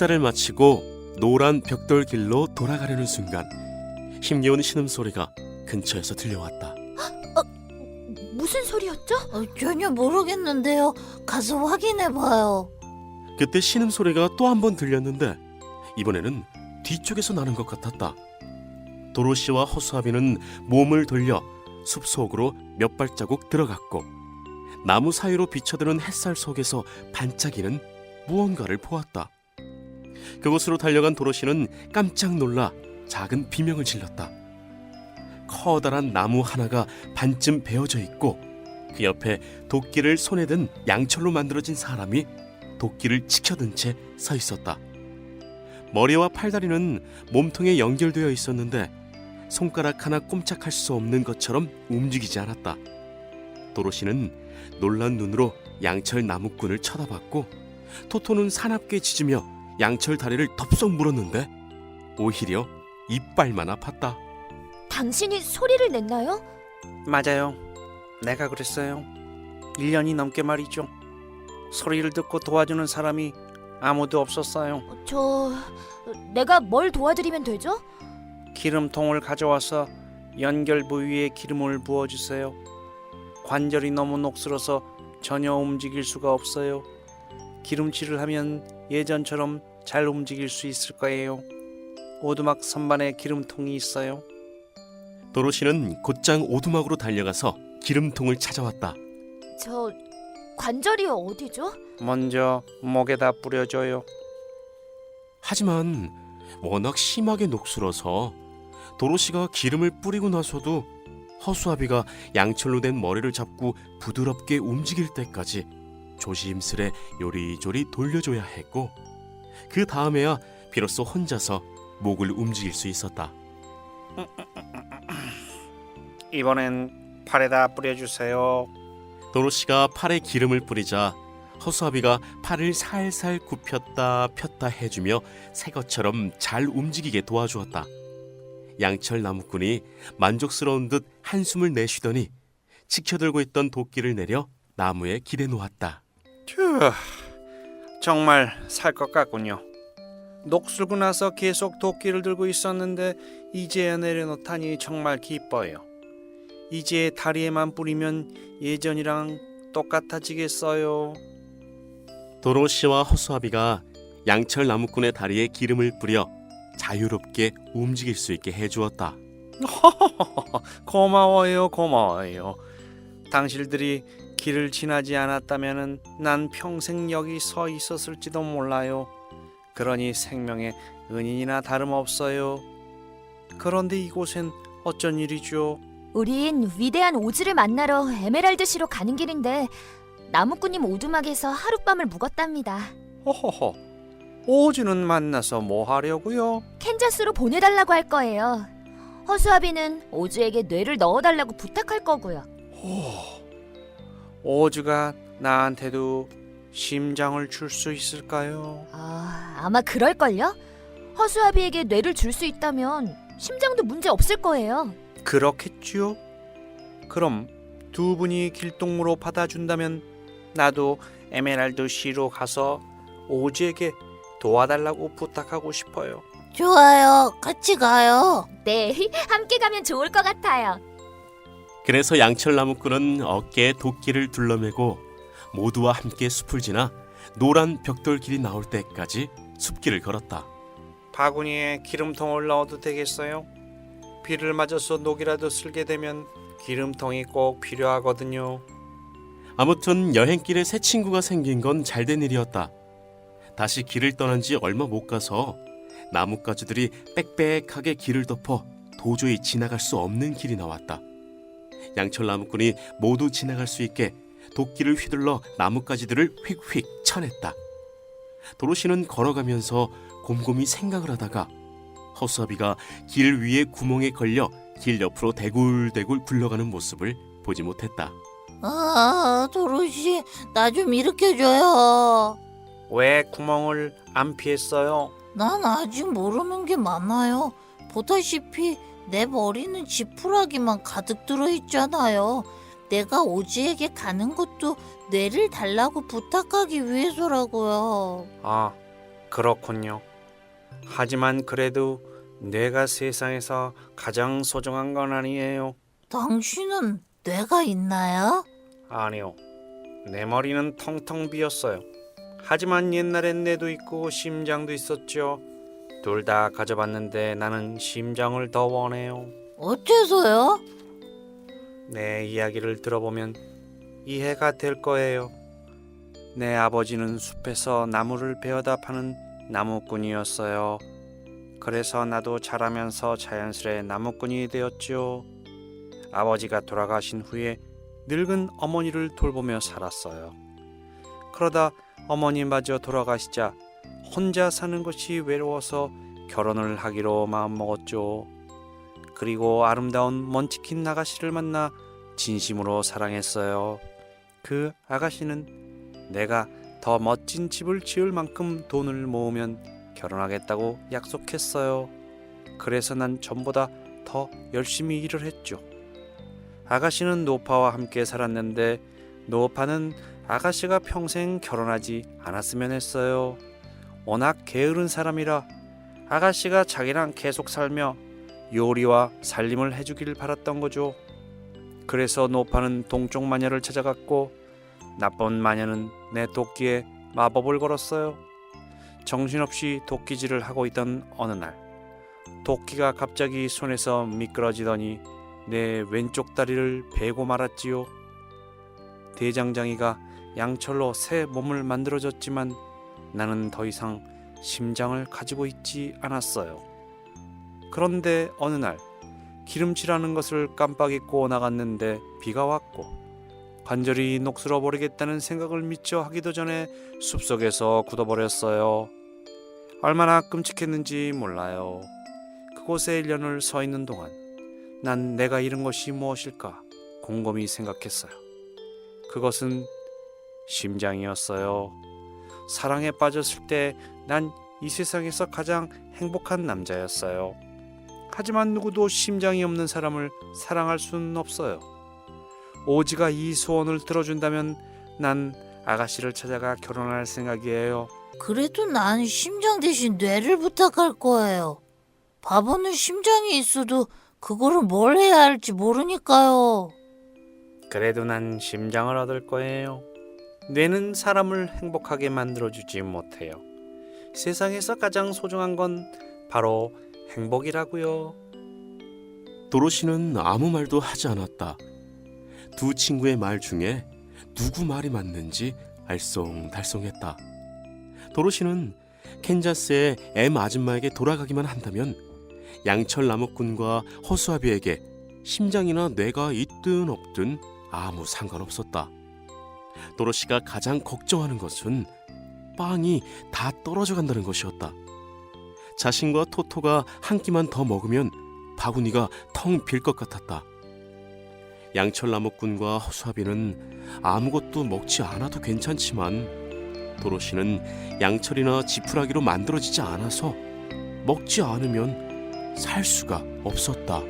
식사를 마치고 노란 벽돌길로 돌아가려는 순간 힘겨운 신음소리가 근처에서 들려왔다. 무슨 소리였죠? 전혀 모르겠는데요. 가서 확인해봐요. 그때 신음소리가 또 한 번 들렸는데 이번에는 뒤쪽에서 나는 것 같았다. 도로시와 허수아비는 몸을 돌려 숲속으로 몇 발자국 들어갔고 나무 사이로 비쳐드는 햇살 속에서 반짝이는 무언가를 보았다. 그곳으로 달려간 도로시는 깜짝 놀라 작은 비명을 질렀다. 커다란 나무 하나가 반쯤 베어져 있고 그 옆에 도끼를 손에 든 양철로 만들어진 사람이 도끼를 치켜든 채 서 있었다. 머리와 팔다리는 몸통에 연결되어 있었는데 손가락 하나 꼼짝할 수 없는 것처럼 움직이지 않았다. 도로시는 놀란 눈으로 양철 나무꾼을 쳐다봤고 토토는 사납게 짖으며 양철 다리를 덥석 물었는데 오히려 이빨만 아팠다. 당신이 소리를 냈나요? 맞아요. 내가 그랬어요. 1년이 넘게 말이죠. 소리를 듣고 도와주는 사람이 아무도 없었어요. 내가 뭘 도와드리면 되죠? 기름통을 가져와서 연결 부위에 기름을 부어주세요. 관절이 너무 녹슬어서 전혀 움직일 수가 없어요. 기름칠을 하면 예전처럼 잘 움직일 수 있을 거예요. 오두막 선반에 기름통이 있어요. 도로시는 곧장 오두막으로 달려가서 기름통을 찾아왔다. 관절이 어디죠? 먼저 목에다 뿌려줘요. 하지만 워낙 심하게 녹슬어서 도로시가 기름을 뿌리고 나서도 허수아비가 양철로 된 머리를 잡고 부드럽게 움직일 때까지 조심스레 요리조리 돌려줘야 했고 그 다음에야 비로소 혼자서 목을 움직일 수 있었다. 이번엔 팔에다 뿌려주세요. 도로시가 팔에 기름을 뿌리자 허수아비가 팔을 살살 굽혔다 폈다 해주며 새 것처럼 잘 움직이게 도와주었다. 양철 나무꾼이 만족스러운 듯 한숨을 내쉬더니 치켜들고 있던 도끼를 내려 나무에 기대 놓았다. 휴, 정말 살 것 같군요. 녹슬고 나서 계속 도끼를 들고 있었는데 이제야 내려놓다니 정말 기뻐요. 이제 다리에만 뿌리면 예전이랑 똑같아지겠어요. 도로시와 허수아비가 양철 나무꾼의 다리에 기름을 뿌려 자유롭게 움직일 수 있게 해주었다. 고마워요, 고마워요. 당신들이 길을 지나지 않았다면 난 평생 여기 서 있었을지도 몰라요. 그러니 생명의 은인이나 다름없어요. 그런데 이곳엔 어쩐 일이죠? 우린 위대한 오즈를 만나러 에메랄드시로 가는 길인데 나무꾼님 오두막에서 하룻밤을 묵었답니다. 허허허, 오즈는 만나서 뭐 하려고요? 캔자스로 보내달라고 할 거예요. 허수아비는 오즈에게 뇌를 넣어달라고 부탁할 거고요. 오즈가 나한테도 심장을 줄 수 있을까요? 아마 그럴걸요? 허수아비에게 뇌를 줄 수 있다면 심장도 문제 없을 거예요. 그렇겠지요? 그럼 두 분이 길동무로 받아준다면 나도 에메랄드 시로 가서 오즈에게 도와달라고 부탁하고 싶어요. 좋아요. 같이 가요. 네, 함께 가면 좋을 것 같아요. 그래서 양철 나무꾼은 어깨에 도끼를 둘러매고 모두와 함께 숲을 지나 노란 벽돌길이 나올 때까지 숲길을 걸었다. 바구니에 기름통을 넣어도 되겠어요? 비를 맞아서 녹이라도 쓸게 되면 기름통이 꼭 필요하거든요. 아무튼 여행길에 새 친구가 생긴 건 잘된 일이었다. 다시 길을 떠난 지 얼마 못 가서 나뭇가지들이 빽빽하게 길을 덮어 도저히 지나갈 수 없는 길이 나왔다. 양철 나무꾼이 모두 지나갈 수 있게 도끼를 휘둘러 나뭇가지들을 휙휙 쳐냈다. 도로시는 걸어가면서 곰곰이 생각을 하다가 허수아비가 길 위에 구멍에 걸려 길 옆으로 대굴대굴 굴러가는 모습을 보지 못했다. 도로시, 나 좀 일으켜줘요. 왜 구멍을 안 피했어요? 난 아직 모르는 게 많아요. 보다시피 내 머리는 지푸라기만 가득 들어있잖아요. 내가 오지에게 가는 것도 뇌를 달라고 부탁하기 위해서라고요. 아, 그렇군요. 하지만 그래도 뇌가 세상에서 가장 소중한 건 아니에요. 당신은 뇌가 있나요? 아니요. 내 머리는 텅텅 비었어요. 하지만 옛날엔 뇌도 있고 심장도 있었죠. 둘 다 가져봤는데 나는 심장을 더 원해요. 어째서요? 내 이야기를 들어보면 이해가 될 거예요. 내 아버지는 숲에서 나무를 베어다 파는 나무꾼이었어요. 그래서 나도 자라면서 자연스레 나무꾼이 되었죠. 아버지가 돌아가신 후에 늙은 어머니를 돌보며 살았어요. 그러다 어머니마저 돌아가시자 혼자 사는 것이 외로워서 결혼을 하기로 마음먹었죠. 그리고 아름다운 먼치킨 아가씨를 만나 진심으로 사랑했어요. 그 아가씨는 내가 더 멋진 집을 지을 만큼 돈을 모으면 결혼하겠다고 약속했어요. 그래서 난 전보다 더 열심히 일을 했죠. 아가씨는 노파와 함께 살았는데 노파는 아가씨가 평생 결혼하지 않았으면 했어요. 워낙 게으른 사람이라 아가씨가 자기랑 계속 살며 요리와 살림을 해주길 바랐던 거죠. 그래서 노파는 동쪽 마녀를 찾아갔고 나쁜 마녀는 내 도끼에 마법을 걸었어요. 정신없이 도끼질을 하고 있던 어느 날 도끼가 갑자기 손에서 미끄러지더니 내 왼쪽 다리를 베고 말았지요. 대장장이가 양철로 새 몸을 만들어줬지만 나는 더 이상 심장을 가지고 있지 않았어요. 그런데 어느 날 기름칠하는 것을 깜빡 잊고 나갔는데 비가 왔고 관절이 녹슬어 버리겠다는 생각을 미처 하기도 전에 숲속에서 굳어버렸어요. 얼마나 끔찍했는지 몰라요. 그곳에 1년을 서 있는 동안 난 내가 잃은 것이 무엇일까 곰곰이 생각했어요. 그것은 심장이었어요. 사랑에 빠졌을 때 난 이 세상에서 가장 행복한 남자였어요. 하지만 누구도 심장이 없는 사람을 사랑할 수는 없어요. 오지가 이 소원을 들어준다면 난 아가씨를 찾아가 결혼할 생각이에요. 그래도 난 심장 대신 뇌를 부탁할 거예요. 바보는 심장이 있어도 그거를 뭘 해야 할지 모르니까요. 그래도 난 심장을 얻을 거예요. 뇌는 사람을 행복하게 만들어주지 못해요. 세상에서 가장 소중한 건 바로 행복이라고요. 도로시는 아무 말도 하지 않았다. 두 친구의 말 중에 누구 말이 맞는지 알쏭달쏭했다. 도로시는 캔자스의 M 아줌마에게 돌아가기만 한다면 양철 나무꾼과 허수아비에게 심장이나 뇌가 있든 없든 아무 상관없었다. 도로시가 가장 걱정하는 것은 빵이 다 떨어져 간다는 것이었다. 자신과 토토가 한 끼만 더 먹으면 바구니가 텅 빌 것 같았다. 양철 나무꾼과 허수아비는 아무것도 먹지 않아도 괜찮지만 도로시는 양철이나 지푸라기로 만들어지지 않아서 먹지 않으면 살 수가 없었다.